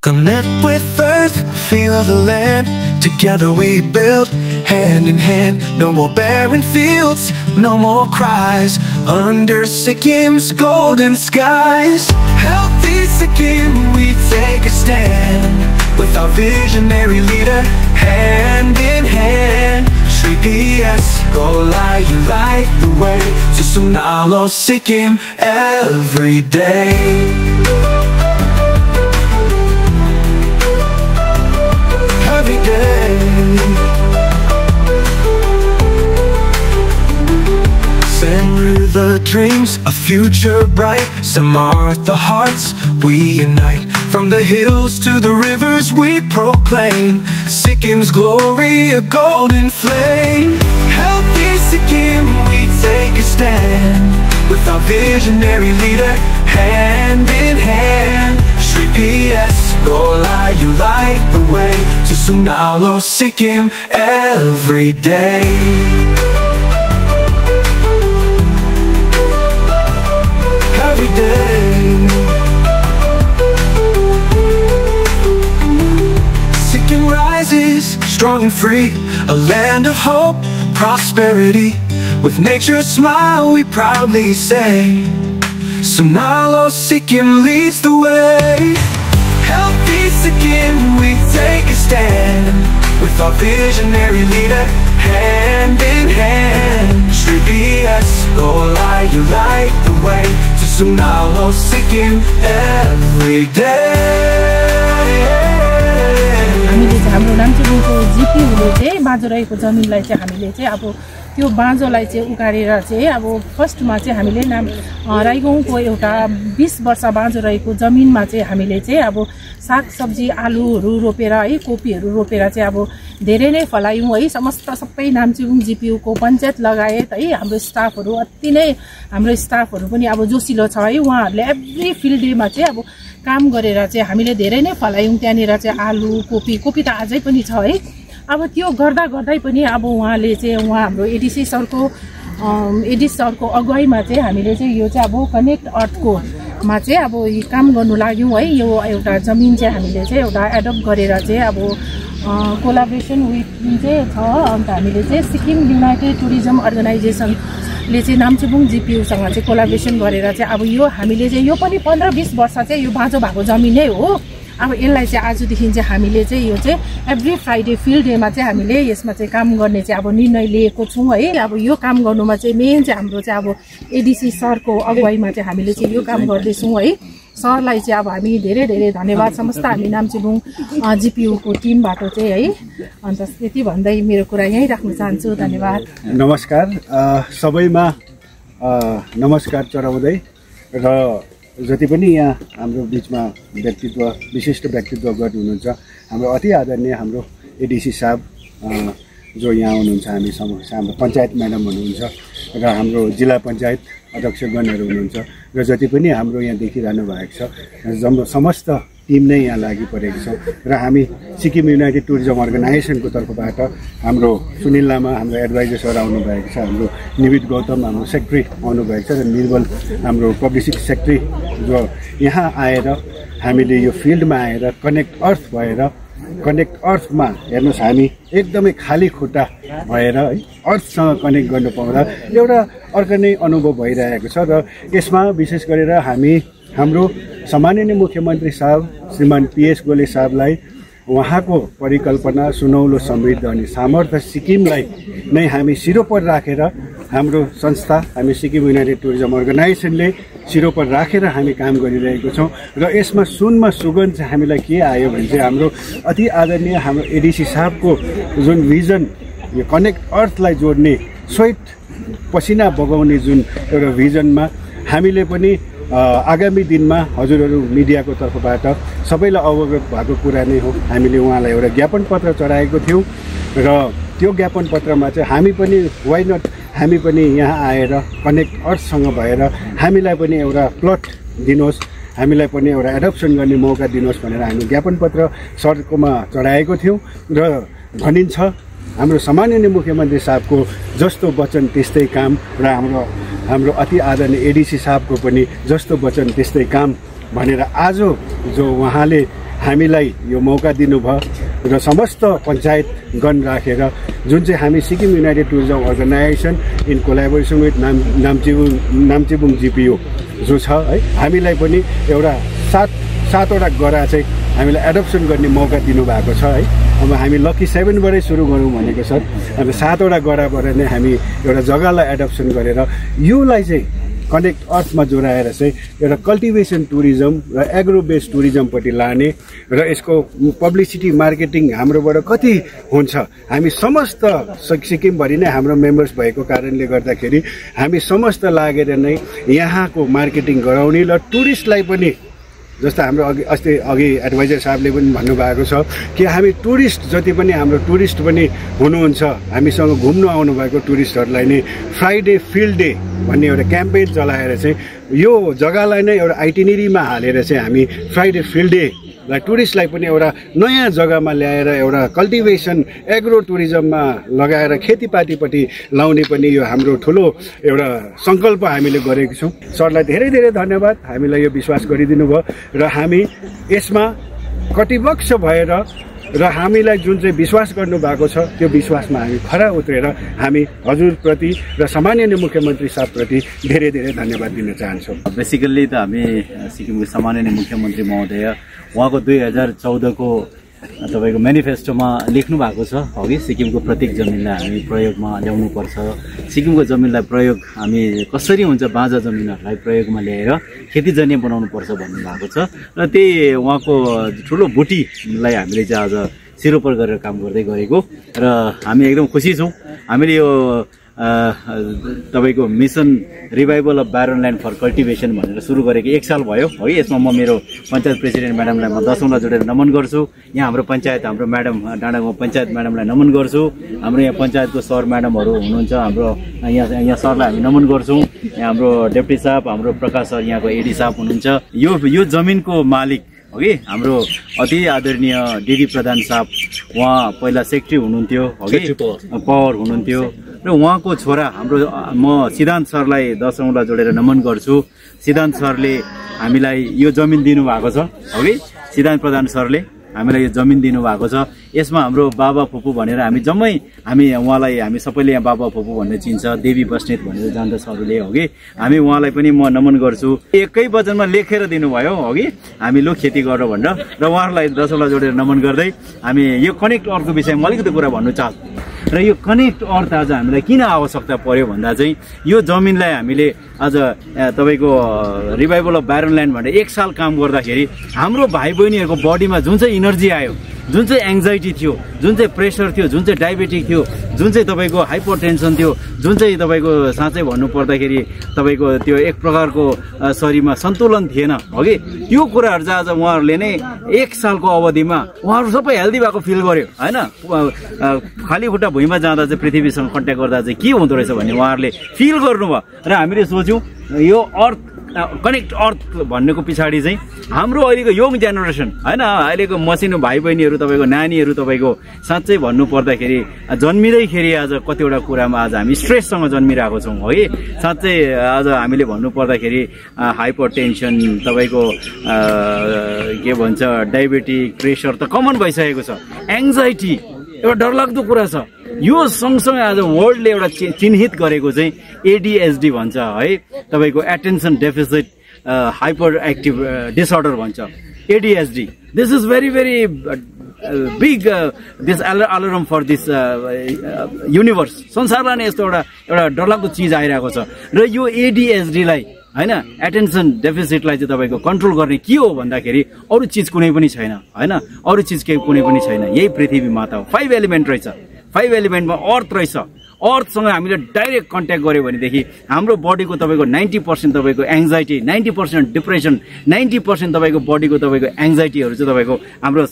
Connect with earth, feel the land. Together we build, hand in hand. No more barren fields, no more cries under Sikim's golden skies. Healthy Sikkim, we take a stand with our visionary leader, hand in hand. Shri PS, Golai, you light the way to Sunalo Sikkim every day. Send the dreams, a future bright. Samartha hearts, we unite. From the hills to the rivers we proclaim Sikkim's glory, a golden flame. Healthy Sikkim, we take a stand with our visionary leader, hand in hand. Shri PS, Golai, you light the way to Sunalo Sikkim every day. Every day. Sikkim rises, strong and free, a land of hope, prosperity. With nature's smile we proudly say Sunalo Sikkim leads the way. Healthy Sikkim, we take a stand with our visionary leader, hand in hand. Shri PS, Golai, you light the way to Sunalo Sikkim every day. हामीले चाहिँ हाम्रो नाम्चेबुङको जिपियुले चाहिँ बाँझो रहेको जमिनलाई चाहिँ हामीले चाहिँ अब त्यो बाँझोलाई चाहिँ उकालेर चाहिँ अब फर्स्टमा चाहिँ हामीले राईगाउँको एउटा 20 वर्ष बाँझो रहेको जमिनमा चाहिँ हामीले चाहिँ अब सागसब्जी आलुहरू रोपेर है कोपीहरू रोपेर चाहिँ अब धेरै नै फलायौँ है। सबै नाम्चेबुङ जिपियुको पञ्चायत लगायत है हाम्रो स्टाफहरू अति नै हाम्रो स्टाफहरू पनि अब जोसिलो छ है। उहाँहरूले एभ्री फिल्ड डेमा चाहिँ अब काम गरेर चाहिँ हामीले धेरै नै फलायौँ। त्यहाँनिर चाहिँ आलु कोपी त अझै पनि छ है। अब त्यो गर्दै पनि अब उहाँले चाहिँ हाम्रो एडिसी सरको अगुवाईमा चाहिँ हामीले चाहिँ यो चाहिँ अब कनेक्ट अर्थको मा चाहिँ अब काम गर्नु लाग्यौँ है। यो एउटा जमिन चाहिँ हामीले चाहिँ एउटा एडप्ट गरेर चाहिँ अब कोलाबोरेसन विथ चाहिँ छ। अन्त हामीले चाहिँ सिक्किम युनाइटेड टुरिज्म अर्गनाइजेसनले चाहिँ नाम्चेबुङ जिपियुसँग चाहिँ कोलाबोरेसन गरेर चाहिँ अब यो हामीले चाहिँ यो पनि 15-20 वर्ष चाहिँ यो बाँझो भएको जमिन नै हो। अब यसलाई चाहिँ आजदेखि चाहिँ हामीले चाहिँ यो चाहिँ एभ्री फ्राइडे फिल्ड डेमा चाहिँ हामीले यसमा चाहिँ काम गर्ने चाहिँ अब निर्णय लिएको छौँ है। अब यो काम गर्नुमा चाहिँ मेन चाहिँ हाम्रो चाहिँ अब एडिसी सरको अगुवाईमा चाहिँ हामीले चाहिँ यो काम गर्दैछौँ है। सरलाई चाहिँ अब हामी धेरै धेरै धन्यवाद समस्त हामी नाम्चेबुङ जिपियुको टिमबाट चाहिँ है। अन्त त्यति भन्दै मेरो कुरा यहीँ राख्न चाहन्छु। धन्यवाद। नमस्कार सबैमा नमस्कार चढाउँदै र जति पनि यहाँ हाम्रो बिचमा व्यक्तित्व विशिष्ट व्यक्तित्वगत हुनुहुन्छ हाम्रो अति आदरणीय हाम्रो एडिसी साहब जो यहाँ हुनुहुन्छ, हाम्रो पञ्चायत म्याडम हुनुहुन्छ र हाम्रो जिल्ला पञ्चायत अध्यक्षगणहरू हुनुहुन्छ र जति पनि हाम्रो यहाँ देखिरहनु भएको छ समस्त टिम नै यहाँ लागि परेको छ। र हामी सिक्किम युनाइटेड टुरिज्म अर्गनाइजेसनको तर्फबाट हाम्रो सुनिल लामा हाम्रो एडभाइजर सर आउनुभएको छ, हाम्रो निविद गौतम हाम्रो सेक्रेटरी आउनुभएको छ र निर्मल हाम्रो पब्लिसिटी सेक्रेटरी जो यहाँ आएर हामीले यो फिल्डमा आएर कनेक्ट अर्थमा हेर्नुहोस् हामी एकदमै खाली खुट्टा भएर है अर्थसँग कनेक्ट गर्नु पाउँदा एउटा अर्को नै अनुभव भइरहेको छ। र यसमा विशेष गरेर हामी हाम्रो सम्माननीय मुख्यमन्त्री साहब श्रीमान PS गोले साहबलाई उहाँको परिकल्पना सुनौलो समृद्ध अनि सामर्थ्य सिक्किमलाई नै हामी सिरोपर राखेर हाम्रो संस्था हामी सिक्किम युनाइटेड टुरिज्म अर्गनाइजेसनले सिरोपर राखेर हामी काम गरिरहेको छौँ। र यसमा सुनमा सुगन्ध चाहिँ हामीलाई के आयो भने चाहिँ हाम्रो अति आदरणीय हाम्रो एडिसी साहबको जुन भिजन यो कनेक्ट अर्थलाई जोड्ने स्वेट पसिना बगाउने जुन एउटा भिजनमा हामीले पनि आगामी दिनमा हजुरहरू मिडियाको तर्फबाट सबैलाई अवगत भएको कुरा नै हो। हामीले उहाँलाई एउटा ज्ञापन पत्र चढाएको थियौँ र त्यो ज्ञापन पत्रमा चाहिँ हामी पनि वाइ नट हामी पनि यहाँ आएर कनेक्ट अर्थसँग भएर हामीलाई पनि एउटा प्लट दिनुहोस्, हामीलाई पनि एउटा एडप्सन गर्ने मौका दिनुहोस् भनेर हामी ज्ञापन पत्र सरकोमा चढाएको थियौँ। र भनिन्छ हाम्रो सम्माननीय मुख्यमन्त्री साहबको जस्तो वचन त्यस्तै काम र हाम्रो अति आदरणीय एडिसी साहबको पनि जस्तो वचन त्यस्तै काम भनेर आज जो उहाँले हामीलाई यो मौका दिनुभयो र समस्त पञ्चायतगण राखेर जुन चाहिँ हामी Sikkim united tourism organization in collaboration with Namchebung GPU जो छ है, हामीलाई पनि एउटा सातवटा गरा चाहिँ हामीलाई एडप्सन गर्ने मौका दिनुभएको छ है। अब हामी लकी 7बाटै सुरु गरौँ भनेको छ। अब 7वटा गराबाट नै हामी एउटा जग्गालाई एडप्सन गरेर योलाई चाहिँ कनेक्ट अर्थमा जोडाएर चाहिँ एउटा कल्टिभेसन टुरिज्म र एग्रो बेस्ड टुरिज्मपट्टि लाने र यसको पब्लिसिटी मार्केटिङ हाम्रोबाट कति हुन्छ, हामी समस्त सिक्किमभरि नै हाम्रो मेम्बर्स भएको कारणले गर्दाखेरि हामी समस्त लागेर नै यहाँको मार्केटिङ गराउने र टुरिस्टलाई पनि जस्तो हाम्रो अघि एडभाइजर साहबले पनि भन्नुभएको छ कि हामी टुरिस्ट जति पनि हाम्रो टुरिस्ट पनि हुनुहुन्छ, हामीसँग घुम्न आउनुभएको टुरिस्टहरूलाई नै फ्राइडे फिल्ड डे भन्ने एउटा क्याम्पेन चलाएर चाहिँ यो जग्गालाई नै एउटा आइटिनेरीमा हालेर चाहिँ हामी फ्राइडे फिल्ड डे टुरिस्टलाई पनि एउटा नयाँ जग्गामा ल्याएर एउटा कल्टिभेसन एग्रो टुरिज्ममा लगाएर खेतीपातीपट्टि लाउने पनि यो हाम्रो ठुलो एउटा सङ्कल्प हामीले गरेको छौँ। सरलाई धेरै धेरै धन्यवाद, हामीलाई यो विश्वास गरिदिनु भयो र हामी यसमा कटिबक्ष भएर र हामीलाई जुन चाहिँ विश्वास गर्नुभएको छ त्यो विश्वासमा हामी खरा उत्रेर हामी हजुरप्रति र सम्माननीय मुख्यमन्त्री साहबप्रति धेरै धेरै धन्यवाद दिन चाहन्छौँ। बेसिकल्ली त हामी सिक्किमको सम्माननीय मुख्यमन्त्री महोदय उहाँको 2014को तपाईको मेनिफेस्टोमा लेख्नु भएको छ अघि सिक्किमको प्रत्येक जमिनलाई हामी प्रयोगमा ल्याउनुपर्छ, सिक्किमको जमिनलाई प्रयोग हामी कसरी हुन्छ बाँझा जमिनहरूलाई प्रयोगमा ल्याएर खेतीजन्य बनाउनुपर्छ भन्नुभएको छ र त्यही उहाँको ठुलो बुटीलाई हामीले चाहिँ आज सिरोपर गरेर काम गर्दै गरेको र हामी एकदम खुसी छौँ। हामीले यो तपाईको mission revival of barren land for cultivation भनेर सुरु गरेको 1 साल भयो है। यसमा म मेरो पञ्चायत प्रेसिडेन्ट म्याडमलाई म दशौंलाई जोडेर नमन गर्छु। यहाँ हाम्रो पञ्चायत हाम्रो म्याडम डाँडागाउँ पञ्चायत म्याडमलाई नमन गर्छु। हाम्रो यहाँ पञ्चायतको सर म्याडमहरू हुनुहुन्छ, हाम्रो यहाँ सरलाई हामी नमन गर्छौँ। यहाँ हाम्रो डेप्टी साहब, हाम्रो प्रकाश सर यहाँको एडी साहब हुनुहुन्छ। यो जमिनको मालिक अघि हाम्रो अति आदरणीय डिडी प्रधान साहब, उहाँ पहिला सेक्रेटरी हुनुहुन्थ्यो अघि पावर हुनुहुन्थ्यो र उहाँको छोरा हाम्रो म सिद्धान्त सरलाई दशौंलाई जोडेर नमन गर्छु। सिद्धान्त सरले हामीलाई यो जमिन दिनुभएको छ अघि, सिद्धान्त प्रधान सरले हामीलाई यो जमिन दिनुभएको छ। यसमा हाम्रो बाबा फुपू भनेर हामी जम्मै हामी उहाँलाई हामी सबैले यहाँ बाबा फुपू भन्ने चिन्छ, देवी बस्नेत भनेर जान्दछ अरूले अघि। हामी उहाँलाई पनि म नमन गर्छु। एकै वचनमा लेखेर दिनुभयो अघि हामी लो खेती गर भनेर र उहाँहरूलाई दशौंलाई जोडेर नमन गर्दै हामी यो कनेक्ट अर्थको विषयमा अलिकति कुरा भन्नु चाहन्छु। र यो कनेक्ट अर्थ आज हामीलाई किन आवश्यकता पर्यो भन्दा चाहिँ यो जमिनलाई हामीले आज तपाईको रिभाइभल अफ ब्यारन ल्यान्ड भनेर 1 साल काम गर्दाखेरि हाम्रो भाइ बहिनीहरूको बडीमा जुन चाहिँ इनर्जी आयो, जुन चाहिँ एङ्जाइटी थियो, जुन चाहिँ प्रेसर थियो, जुन चाहिँ डायबेटिक थियो, जुन चाहिँ तपाईँको हाइपरटेन्सन थियो, जुन चाहिँ तपाईँको साँच्चै भन्नुपर्दाखेरि तपाईँको त्यो एक प्रकारको शरीरमा सन्तुलन थिएन अघि, त्यो कुराहरू चाहिँ आज उहाँहरूले नै 1 सालको अवधिमा उहाँहरू सबै हेल्दी भएको फिल गर्यो होइन। खाली खुट्टा भुइँमा जाँदा चाहिँ पृथ्वीसँग कन्ट्याक्ट गर्दा चाहिँ के हुँदो रहेछ भन्ने उहाँहरूले फिल गर्नुभयो र हामीले सोच्यौँ यो अर्थ कनेक्ट अर्थ भन्नेको पछाडि चाहिँ हाम्रो अहिलेको यङ जेनेरेसन होइन, अहिलेको मसिनो भाइ बहिनीहरू तपाईँको नानीहरू तपाईँको साँच्चै भन्नुपर्दाखेरि जन्मिँदैखेरि आज कतिवटा कुरामा आज हामी स्ट्रेससँग जन्मिरहेको छौँ है। साँच्चै आज हामीले भन्नुपर्दाखेरि हाइपर टेन्सन तपाईँको के भन्छ डायबेटिक प्रेसर त कमन भइसकेको छ, एङ्जाइटी एउटा डरलाग्दो कुरा छ। यो सँगसँगै आज वर्ल्डले एउटा चिन्हित गरेको चाहिँ एडिएचडी भन्छ है, तपाईँको attention deficit hyperactive disorder भन्छ ADHD. This is very very big this alarm for this universe. संसारलाई नै यस्तो एउटा डरलाग्दो चिज आइरहेको छ र यो एडिएचडीलाई होइन एटेन्सन डेफिसिटलाई चाहिँ तपाईँको कन्ट्रोल गर्ने के हो भन्दाखेरि अरू चिज कुनै पनि छैन होइन, अरू चिज केही कुनै पनि छैन, यही पृथ्वी माता हो। 5 एलिमेन्ट रहेछ, 5 एलिमेन्टमा अर्थ रहेछ। अर्थसँग हामीले डाइरेक्ट कन्ट्याक्ट गऱ्यो भनेदेखि हाम्रो बडीको तपाईँको 90% तपाईँको एङ्जाइटी, 90% डिप्रेसन, 90% तपाईँको बडीको तपाईँको एङ्जाइटीहरू चाहिँ तपाईँको हाम्रो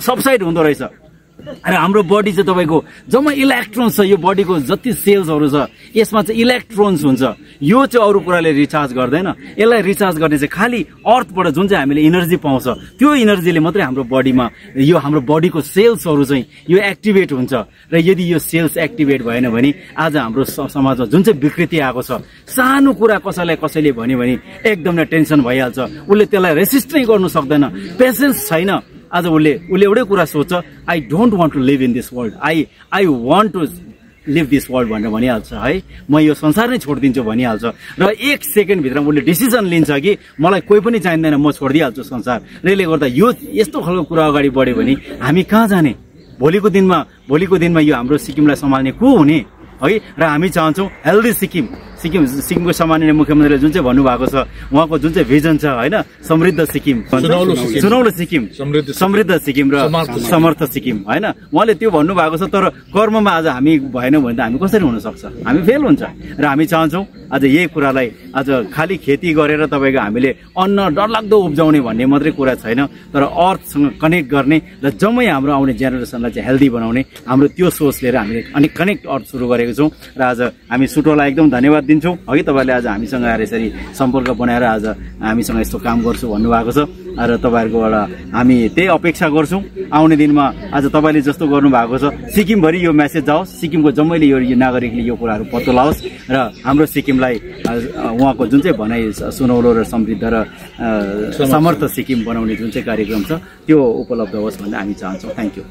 सबसाइड हुँदो रहेछ। र हाम्रो बडी चाहिँ तपाईँको जम्मै इलेक्ट्रोन्स छ, यो बडीको जति सेल्सहरू छ यसमा चाहिँ इलेक्ट्रोन्स हुन्छ। यो चाहिँ अरू कुराले रिचार्ज गर्दैन, यसलाई रिचार्ज गर्ने चाहिँ खालि अर्थबाट जुन चाहिँ हामीले इनर्जी पाउँछ त्यो इनर्जीले मात्रै हाम्रो बडीमा यो हाम्रो बडीको सेल्सहरू चाहिँ यो एक्टिभेट हुन्छ। र यदि यो सेल्स एक्टिभेट भएन भने आज हाम्रो समाजमा जुन चाहिँ विकृति आएको छ, सानो कुरा कसैले भन्यो भने एकदम नै टेन्सन भइहाल्छ, उसले त्यसलाई रेसिस्ट नै गर्नु सक्दैन, पेसेन्स छैन। आज उसले एउटै कुरा सोच्छ, I don't want to live in this world, I want to live this world भनेर भनिहाल्छ है, म यो संसार नै छोडिदिन्छु भनिहाल्छ र 1 सेकेन्डभित्र उसले डिसिजन लिन्छ कि मलाई कोही पनि चाहिँदैन, म छोडिदिइहाल्छु संसार। र यसले गर्दा यो यस्तो खालको कुरा अगाडि बढ्यो भने हामी कहाँ जाने? भोलिको दिनमा यो हाम्रो सिक्किमलाई सम्हाल्ने को हुने है? र हामी चाहन्छौँ हेल्दी सिक्किमको सम्माननीय मुख्यमन्त्रीले जुन चाहिँ भन्नुभएको छ, उहाँको जुन चाहिँ भिजन छ होइन, समृद्ध सिक्किम, सुनौलो सिक्किम, समृद्ध सिक्किम र समर्थ सिक्किम होइन, उहाँले त्यो भन्नुभएको छ। तर कर्ममा आज हामी भएनौँ भने त हामी कसरी हुन सक्छ? हामी फेल हुन्छ। र हामी चाहन्छौँ आज यही कुरालाई, आज खालि खेती गरेर तपाईँको हामीले अन्न डरलाग्दो उब्जाउने भन्ने मात्रै कुरा छैन, तर अर्थसँग कनेक्ट गर्ने र जम्मै हाम्रो आउने जेनेरेसनलाई चाहिँ हेल्दी बनाउने हाम्रो त्यो सोच लिएर हामीले अनि कनेक्ट अर्थ सुरु गरेको छौँ। र आज हामी सुटोलाई एकदम धन्यवाद दिन्छौँ है, तपाईँले आज हामीसँग आएर यसरी सम्पर्क बनाएर आज हामीसँग यस्तो काम गर्छु भन्नुभएको छ। र तपाईँहरूकोबाट हामी त्यही अपेक्षा गर्छौँ आउने दिनमा आज तपाईँले जस्तो गर्नुभएको छ सिक्किमभरि यो मेसेज जाओस्, सिक्किमको जम्मैले यो नागरिकले यो कुराहरू पत्तो लगाओस् र हाम्रो सिक्किमलाई उहाँको जुन चाहिँ भनाइ सुनौलो र समृद्ध र समर्थ सिक्किम बनाउने जुन चाहिँ कार्यक्रम छ त्यो उपलब्ध होस् भन्ने हामी चाहन्छौँ। Thank you.